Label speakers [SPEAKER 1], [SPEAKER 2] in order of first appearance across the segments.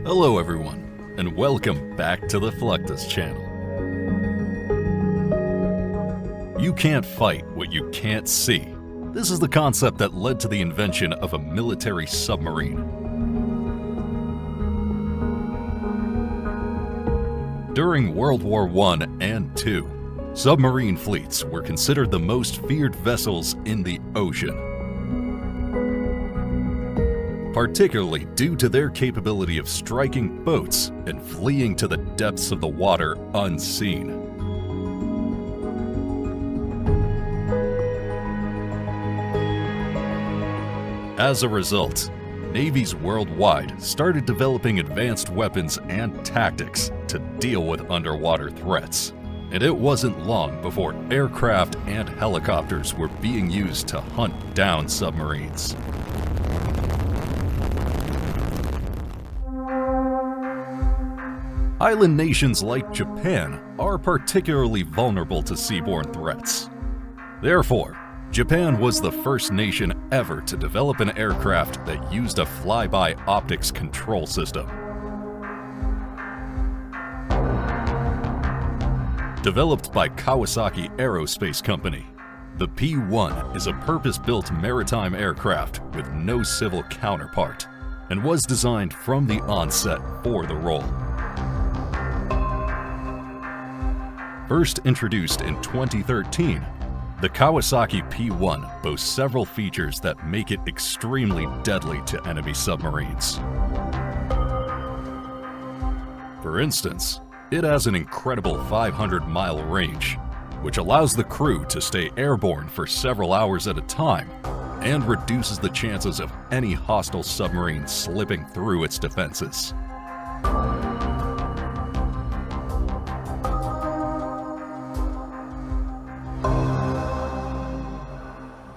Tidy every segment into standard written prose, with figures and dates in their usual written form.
[SPEAKER 1] Hello everyone, and welcome back to the Fluctus channel. You can't fight what you can't see. This is the concept that led to the invention of a military submarine. During World War I and II, submarine fleets were considered the most feared vessels in the ocean, particularly due to their capability of striking boats and fleeing to the depths of the water unseen. As a result, navies worldwide started developing advanced weapons and tactics to deal with underwater threats. And it wasn't long before aircraft and helicopters were being used to hunt down submarines. Island nations like Japan are particularly vulnerable to seaborne threats. Therefore, Japan was the first nation ever to develop an aircraft that used a flyby optics control system. Developed by Kawasaki Aerospace Company, the P-1 is a purpose-built maritime aircraft with no civil counterpart and was designed from the onset for the role. First introduced in 2013, the Kawasaki P-1 boasts several features that make it extremely deadly to enemy submarines. For instance, it has an incredible 500-mile range, which allows the crew to stay airborne for several hours at a time and reduces the chances of any hostile submarine slipping through its defenses.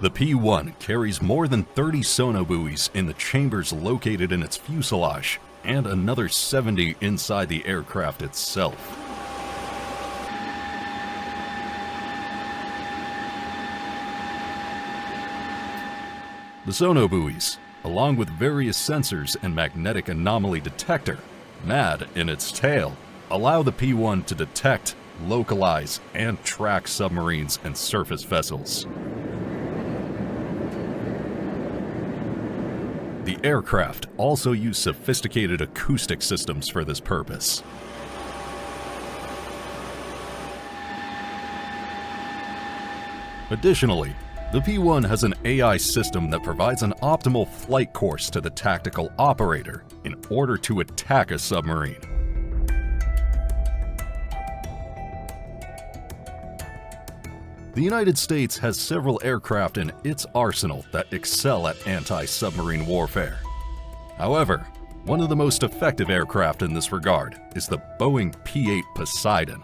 [SPEAKER 1] The P-1 carries more than 30 sonobuoys in the chambers located in its fuselage and another 70 inside the aircraft itself. The sonobuoys, along with various sensors and magnetic anomaly detector, MAD, in its tail, allow the P-1 to detect, localize, and track submarines and surface vessels. The aircraft also use sophisticated acoustic systems for this purpose. Additionally, the P-1 has an AI system that provides an optimal flight course to the tactical operator in order to attack a submarine. The United States has several aircraft in its arsenal that excel at anti-submarine warfare. However, one of the most effective aircraft in this regard is the Boeing P-8 Poseidon,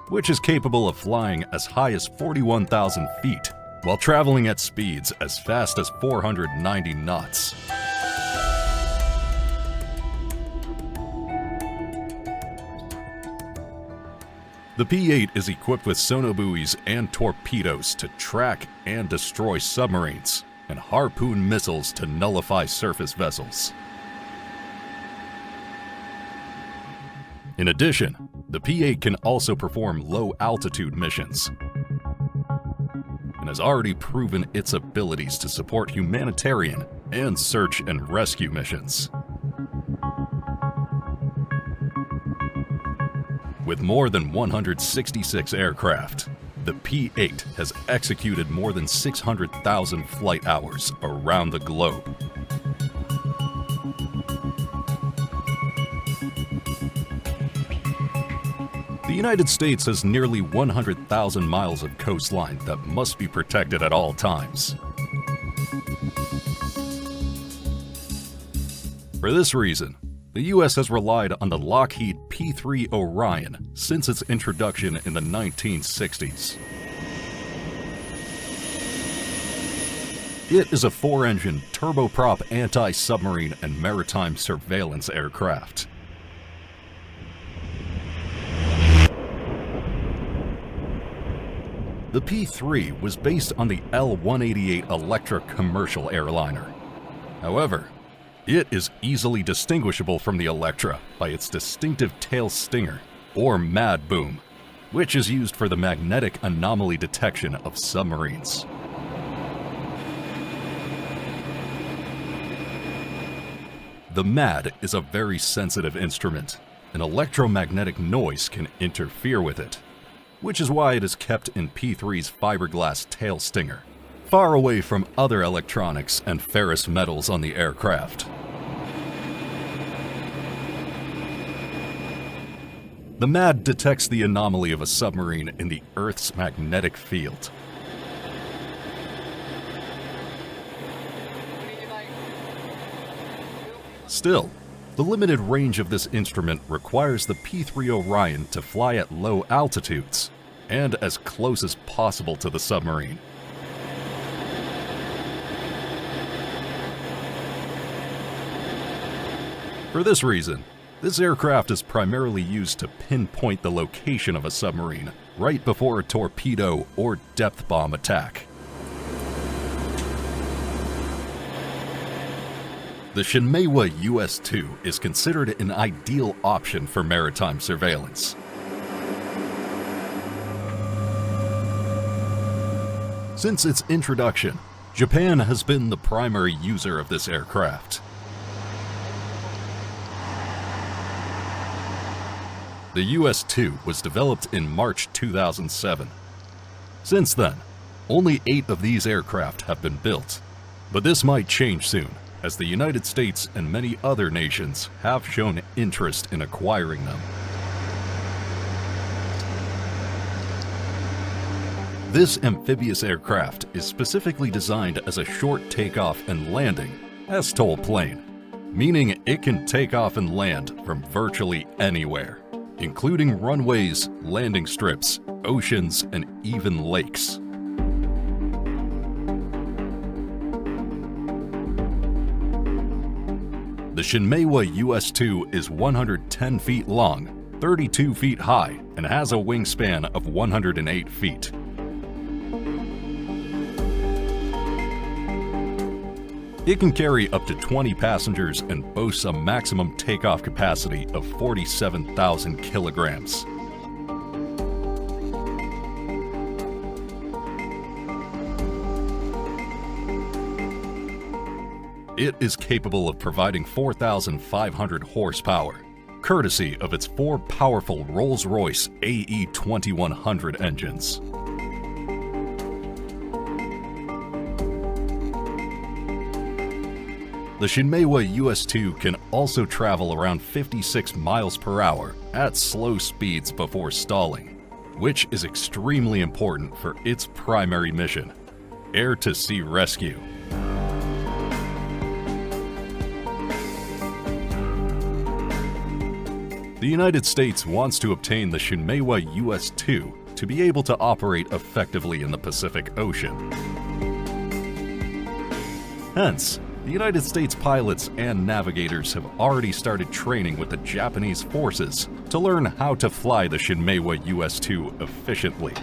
[SPEAKER 1] which is capable of flying as high as 41,000 feet while traveling at speeds as fast as 490 knots. The P-8 is equipped with sonobuoys and torpedoes to track and destroy submarines, and harpoon missiles to nullify surface vessels. In addition, the P-8 can also perform low-altitude missions, and has already proven its abilities to support humanitarian and search and rescue missions. With more than 166 aircraft, the P-8 has executed more than 600,000 flight hours around the globe. The United States has nearly 100,000 miles of coastline that must be protected at all times. For this reason, the U.S. has relied on the Lockheed P-3 Orion since its introduction in the 1960s. It is a 4-engine turboprop anti-submarine and maritime surveillance aircraft. The P-3 was based on the L-188 Electra commercial airliner. However, It is easily distinguishable from the Electra by its distinctive tail stinger, or mad boom, which is used for the magnetic anomaly detection of submarines. The MAD is a very sensitive instrument. An electromagnetic noise can interfere with it, which is why it is kept in P-3's fiberglass tail stinger, far away from other electronics and ferrous metals on the aircraft. The MAD detects the anomaly of a submarine in the Earth's magnetic field. Still, the limited range of this instrument requires the P-3 Orion to fly at low altitudes and as close as possible to the submarine. For this reason, this aircraft is primarily used to pinpoint the location of a submarine right before a torpedo or depth bomb attack. The Shinmeiwa US-2 is considered an ideal option for maritime surveillance. Since its introduction, Japan has been the primary user of this aircraft. The US-2 was developed in March 2007. Since then, only 8 of these aircraft have been built, but this might change soon, as the United States and many other nations have shown interest in acquiring them. This amphibious aircraft is specifically designed as a short takeoff and landing (STOL) plane, meaning it can take off and land from virtually anywhere, including runways, landing strips, oceans, and even lakes. The Shinmeiwa US-2 is 110 feet long, 32 feet high, and has a wingspan of 108 feet. It can carry up to 20 passengers and boasts a maximum takeoff capacity of 47,000 kilograms. It is capable of providing 4,500 horsepower, courtesy of its 4 powerful Rolls-Royce AE2100 engines. The Shinmeiwa US-2 can also travel around 56 miles per hour at slow speeds before stalling, which is extremely important for its primary mission, air-to-sea rescue. The United States wants to obtain the Shinmeiwa US-2 to be able to operate effectively in the Pacific Ocean. Hence, the United States pilots and navigators have already started training with the Japanese forces to learn how to fly the Shinmeiwa US-2 efficiently.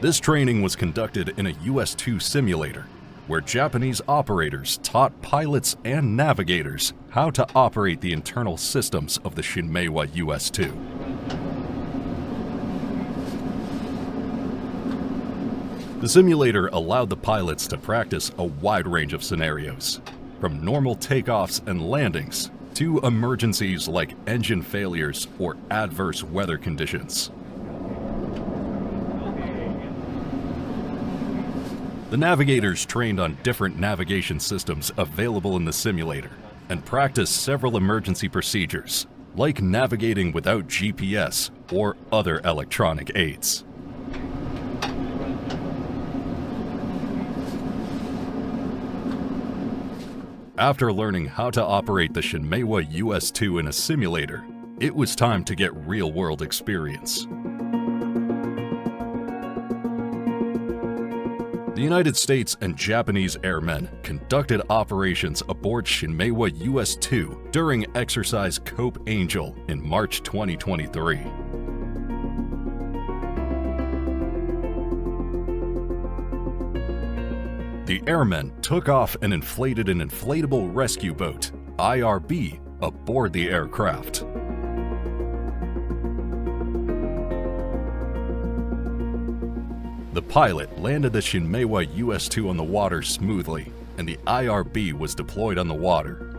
[SPEAKER 1] This training was conducted in a US-2 simulator, where Japanese operators taught pilots and navigators how to operate the internal systems of the Shinmeiwa US-2. The simulator allowed the pilots to practice a wide range of scenarios, from normal takeoffs and landings to emergencies like engine failures or adverse weather conditions. The navigators trained on different navigation systems available in the simulator and practiced several emergency procedures, like navigating without GPS or other electronic aids. After learning how to operate the Shinmeiwa US-2 in a simulator, it was time to get real-world experience. The United States and Japanese airmen conducted operations aboard Shinmeiwa US-2 during Exercise Cope Angel in March 2023. The airmen took off and inflated an inflatable rescue boat, IRB, aboard the aircraft. The pilot landed the Shinmeiwa US-2 on the water smoothly, and the IRB was deployed on the water.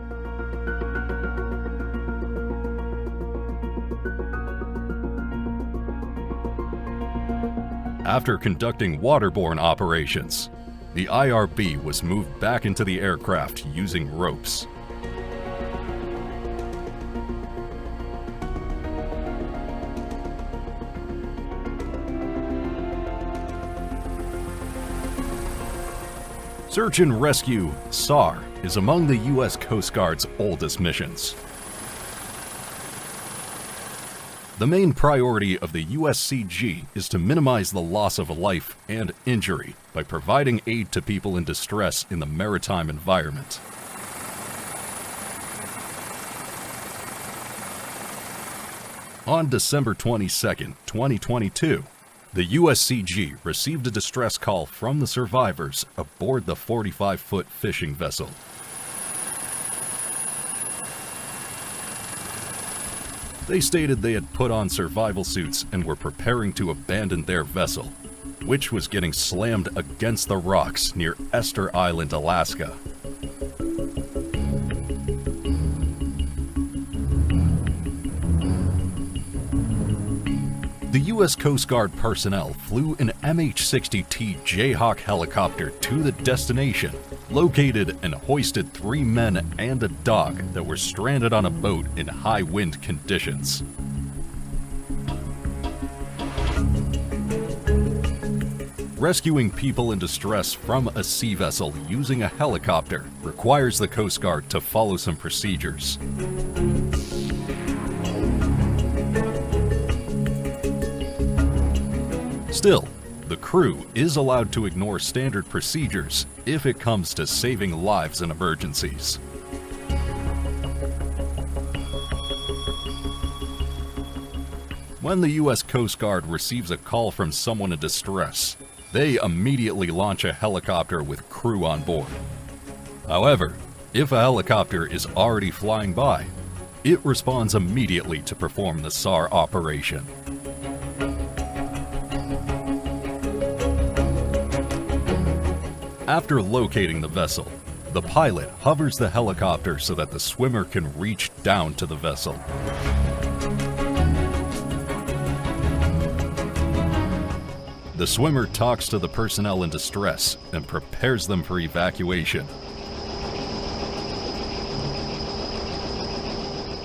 [SPEAKER 1] After conducting waterborne operations, the IRB was moved back into the aircraft using ropes. Search and Rescue, SAR, is among the U.S. Coast Guard's oldest missions. The main priority of the USCG is to minimize the loss of life and injury by providing aid to people in distress in the maritime environment. On December 22, 2022, the USCG received a distress call from the survivors aboard the 45-foot fishing vessel. They stated they had put on survival suits and were preparing to abandon their vessel, which was getting slammed against the rocks near Esther Island, Alaska. The U.S. Coast Guard personnel flew an MH-60T Jayhawk helicopter to the destination, located and hoisted 3 men and a dog that were stranded on a boat in high wind conditions. Rescuing people in distress from a sea vessel using a helicopter requires the Coast Guard to follow some procedures. Still, the crew is allowed to ignore standard procedures if it comes to saving lives in emergencies. When the U.S. Coast Guard receives a call from someone in distress, they immediately launch a helicopter with crew on board. However, if a helicopter is already flying by, it responds immediately to perform the SAR operation. After locating the vessel, the pilot hovers the helicopter so that the swimmer can reach down to the vessel. The swimmer talks to the personnel in distress and prepares them for evacuation.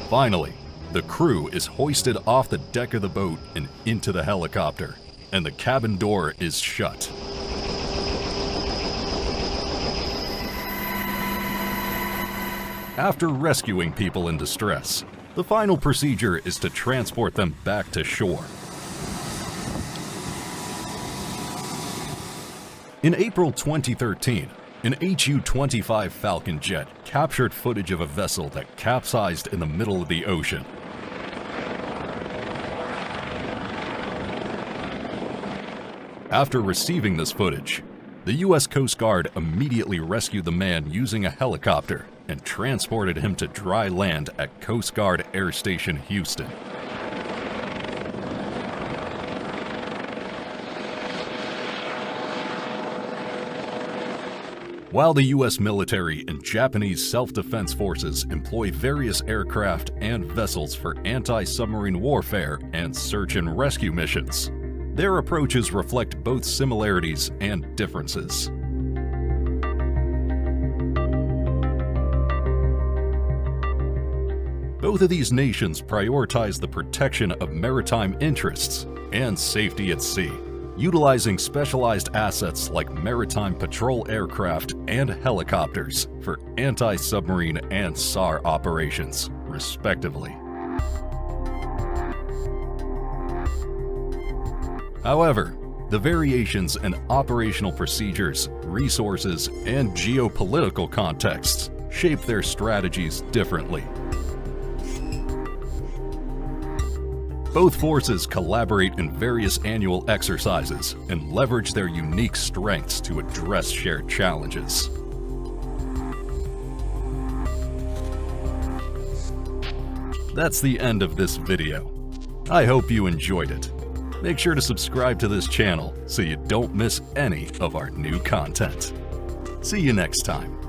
[SPEAKER 1] Finally, the crew is hoisted off the deck of the boat and into the helicopter, and the cabin door is shut. After rescuing people in distress, the final procedure is to transport them back to shore. In April 2013, an HU-25 Falcon jet captured footage of a vessel that capsized in the middle of the ocean. After receiving this footage, the U.S. Coast Guard immediately rescued the man using a helicopter and transported him to dry land at Coast Guard Air Station Houston. While the U.S. military and Japanese self-defense forces employ various aircraft and vessels for anti-submarine warfare and search and rescue missions, their approaches reflect both similarities and differences. Both of these nations prioritize the protection of maritime interests and safety at sea, utilizing specialized assets like maritime patrol aircraft and helicopters for anti-submarine and SAR operations, respectively. However, the variations in operational procedures, resources, and geopolitical contexts shape their strategies differently. Both forces collaborate in various annual exercises and leverage their unique strengths to address shared challenges. That's the end of this video. I hope you enjoyed it. Make sure to subscribe to this channel so you don't miss any of our new content. See you next time.